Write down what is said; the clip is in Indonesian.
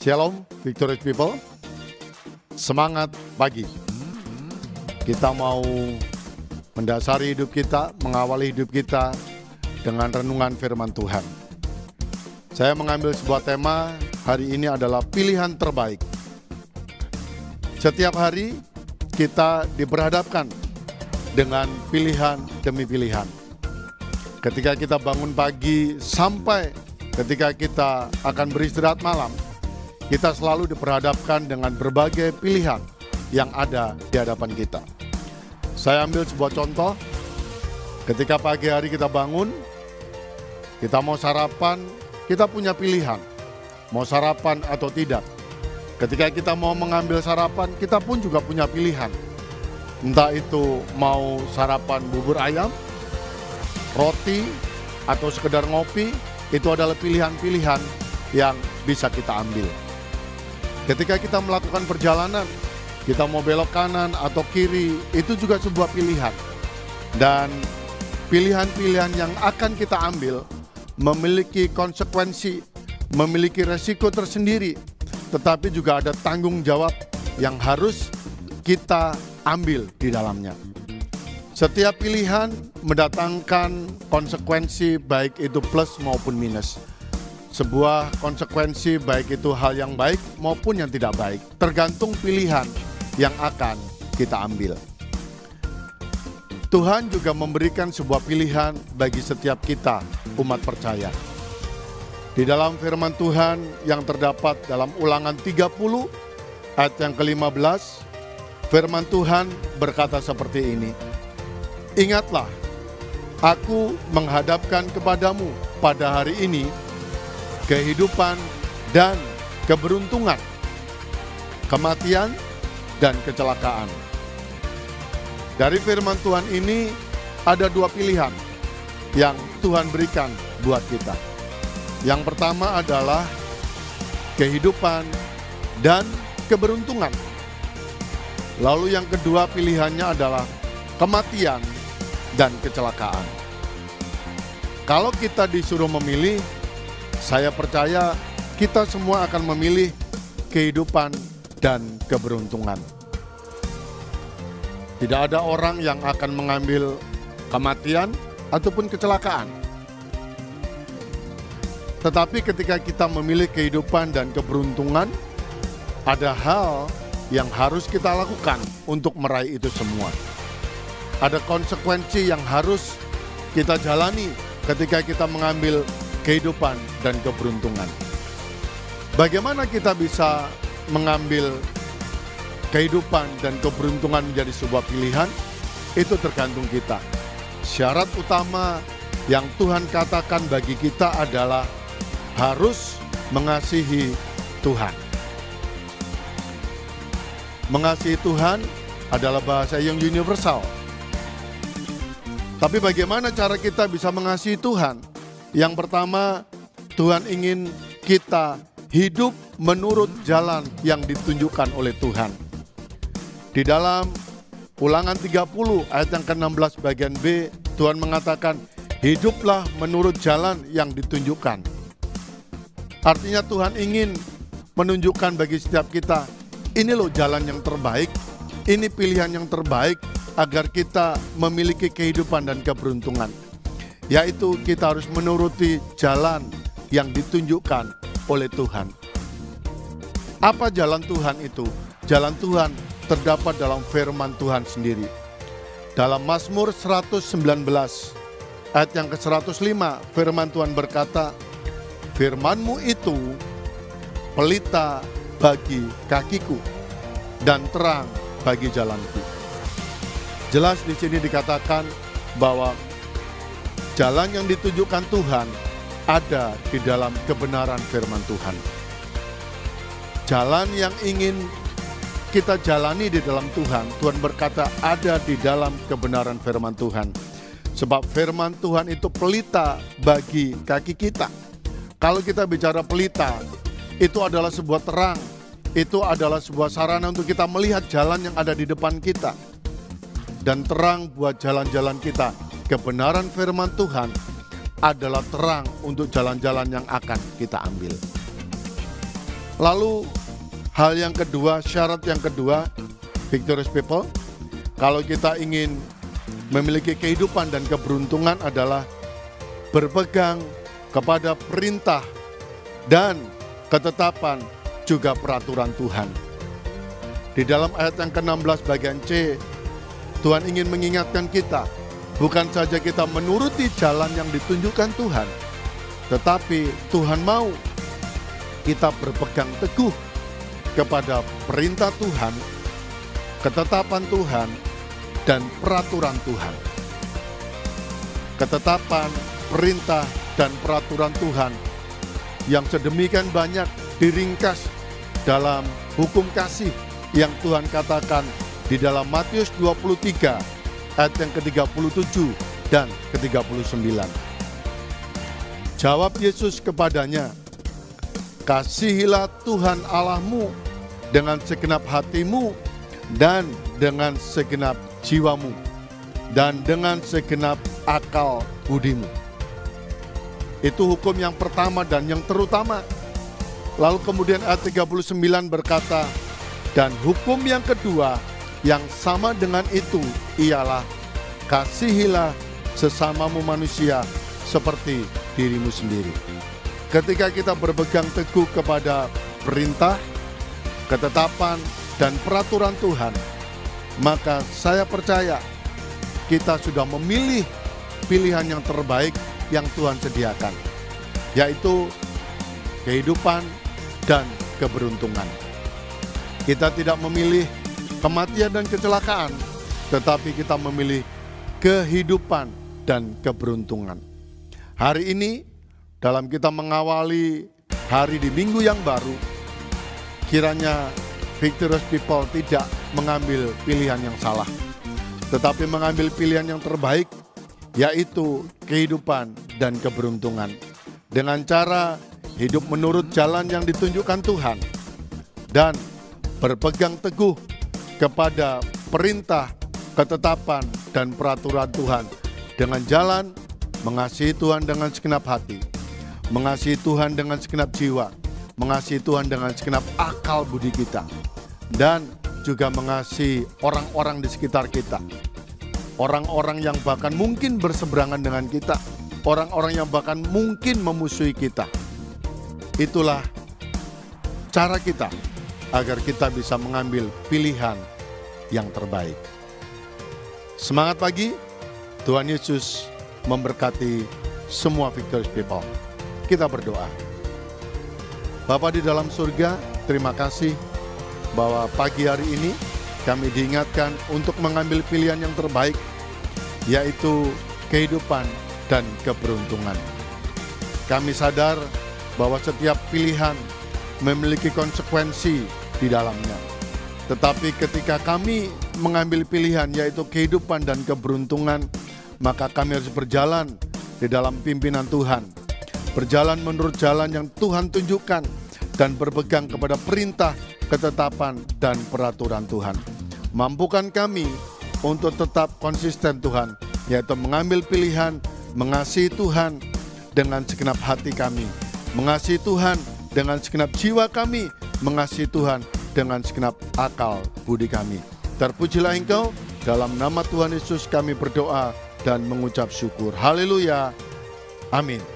Shalom, Victorious People. Semangat pagi. Kita mau mendasari hidup kita, mengawali hidup kita dengan renungan firman Tuhan. Saya mengambil sebuah tema hari ini adalah pilihan terbaik. Setiap hari kita diperhadapkan dengan pilihan demi pilihan. Ketika kita bangun pagi sampai ketika kita akan beristirahat malam, kita selalu diperhadapkan dengan berbagai pilihan yang ada di hadapan kita. Saya ambil sebuah contoh, ketika pagi hari kita bangun, kita mau sarapan, kita punya pilihan, mau sarapan atau tidak. Ketika kita mau mengambil sarapan, kita pun juga punya pilihan. Entah itu mau sarapan bubur ayam, roti, atau sekedar ngopi, itu adalah pilihan-pilihan yang bisa kita ambil. Ketika kita melakukan perjalanan, kita mau belok kanan atau kiri, itu juga sebuah pilihan. Dan pilihan-pilihan yang akan kita ambil memiliki konsekuensi, memiliki resiko tersendiri, tetapi juga ada tanggung jawab yang harus kita ambil di dalamnya. Setiap pilihan mendatangkan konsekuensi, baik itu plus maupun minus. Sebuah konsekuensi baik itu hal yang baik maupun yang tidak baik, tergantung pilihan yang akan kita ambil. Tuhan juga memberikan sebuah pilihan bagi setiap kita, umat percaya. Di dalam firman Tuhan yang terdapat dalam Ulangan 30 ayat yang ke-15, firman Tuhan berkata seperti ini. Ingatlah, aku menghadapkan kepadamu pada hari ini kehidupan dan keberuntungan, kematian dan kecelakaan. Dari firman Tuhan ini ada dua pilihan yang Tuhan berikan buat kita. Yang pertama adalah kehidupan dan keberuntungan. Lalu yang kedua pilihannya adalah kematian dan kecelakaan. Kalau kita disuruh memilih, saya percaya kita semua akan memilih kehidupan dan keberuntungan. Tidak ada orang yang akan mengambil kematian ataupun kecelakaan. Tetapi ketika kita memilih kehidupan dan keberuntungan, ada hal yang harus kita lakukan untuk meraih itu semua. Ada konsekuensi yang harus kita jalani ketika kita mengambil kehidupan dan keberuntungan. Bagaimana kita bisa mengambil kehidupan dan keberuntungan menjadi sebuah pilihan? Itu tergantung kita. Syarat utama yang Tuhan katakan bagi kita adalah harus mengasihi Tuhan. Mengasihi Tuhan adalah bahasa yang universal. Tapi bagaimana cara kita bisa mengasihi Tuhan? Yang pertama, Tuhan ingin kita hidup menurut jalan yang ditunjukkan oleh Tuhan. Di dalam Ulangan 30 ayat yang ke-16 bagian B, Tuhan mengatakan, hiduplah menurut jalan yang ditunjukkan. Artinya Tuhan ingin menunjukkan bagi setiap kita, ini loh jalan yang terbaik, ini pilihan yang terbaik agar kita memiliki kehidupan dan keberuntungan. Yaitu kita harus menuruti jalan yang ditunjukkan oleh Tuhan. Apa jalan Tuhan itu? Jalan Tuhan terdapat dalam firman Tuhan sendiri. Dalam Mazmur 119 ayat yang ke-105, firman Tuhan berkata, firman-Mu itu pelita bagi kakiku dan terang bagi jalanku. Jelas di sini dikatakan bahwa jalan yang ditunjukkan Tuhan ada di dalam kebenaran firman Tuhan. Jalan yang ingin kita jalani di dalam Tuhan, Tuhan berkata ada di dalam kebenaran firman Tuhan. Sebab firman Tuhan itu pelita bagi kaki kita. Kalau kita bicara pelita, itu adalah sebuah terang. Itu adalah sebuah sarana untuk kita melihat jalan yang ada di depan kita. Dan terang buat jalan-jalan kita. Kebenaran firman Tuhan adalah terang untuk jalan-jalan yang akan kita ambil. Lalu hal yang kedua, syarat yang kedua, victorious people, kalau kita ingin memiliki kehidupan dan keberuntungan adalah berpegang kepada perintah dan ketetapan juga peraturan Tuhan. Di dalam ayat yang ke-16 bagian C, Tuhan ingin mengingatkan kita, bukan saja kita menuruti jalan yang ditunjukkan Tuhan, tetapi Tuhan mau kita berpegang teguh kepada perintah Tuhan, ketetapan Tuhan, dan peraturan Tuhan. Ketetapan, perintah, dan peraturan Tuhan yang sedemikian banyak diringkas dalam hukum kasih yang Tuhan katakan di dalam Matius 23 ayat yang ke-37 dan ke-39. Jawab Yesus kepadanya, kasihilah Tuhan Allahmu dengan segenap hatimu dan dengan segenap jiwamu dan dengan segenap akal budimu. Itu hukum yang pertama dan yang terutama. Lalu kemudian ayat 39 berkata, dan hukum yang kedua yang sama dengan itu ialah kasihilah sesamamu manusia seperti dirimu sendiri. Ketika kita berpegang teguh kepada perintah, ketetapan, dan peraturan Tuhan, maka saya percaya kita sudah memilih pilihan yang terbaik yang Tuhan sediakan, yaitu kehidupan dan keberuntungan. Kita tidak memilih kematian dan kecelakaan, tetapi kita memilih kehidupan dan keberuntungan. Hari ini, dalam kita mengawali hari di minggu yang baru, kiranya victorious people tidak mengambil pilihan yang salah, tetapi mengambil pilihan yang terbaik, yaitu kehidupan dan keberuntungan. Dengan cara hidup menurut jalan yang ditunjukkan Tuhan, dan berpegang teguh kepada perintah, ketetapan, dan peraturan Tuhan dengan jalan mengasihi Tuhan dengan segenap hati, mengasihi Tuhan dengan segenap jiwa, mengasihi Tuhan dengan segenap akal budi kita, dan juga mengasihi orang-orang di sekitar kita, orang-orang yang bahkan mungkin berseberangan dengan kita, orang-orang yang bahkan mungkin memusuhi kita. Itulah cara kita agar kita bisa mengambil pilihan yang terbaik. Semangat pagi, Tuhan Yesus memberkati semua victorious people. Kita berdoa. Bapa di dalam surga, terima kasih bahwa pagi hari ini kami diingatkan untuk mengambil pilihan yang terbaik, yaitu kehidupan dan keberuntungan. Kami sadar bahwa setiap pilihan memiliki konsekuensi di dalamnya. Tetapi ketika kami mengambil pilihan yaitu kehidupan dan keberuntungan, maka kami harus berjalan di dalam pimpinan Tuhan, berjalan menurut jalan yang Tuhan tunjukkan, dan berpegang kepada perintah, ketetapan, dan peraturan Tuhan. Mampukan kami untuk tetap konsisten Tuhan, yaitu mengambil pilihan mengasihi Tuhan dengan segenap hati kami, mengasihi Tuhan dengan segenap jiwa kami, mengasihi Tuhan dengan segenap akal budi kami. Terpujilah Engkau, dalam nama Tuhan Yesus kami berdoa dan mengucap syukur. Haleluya. Amin.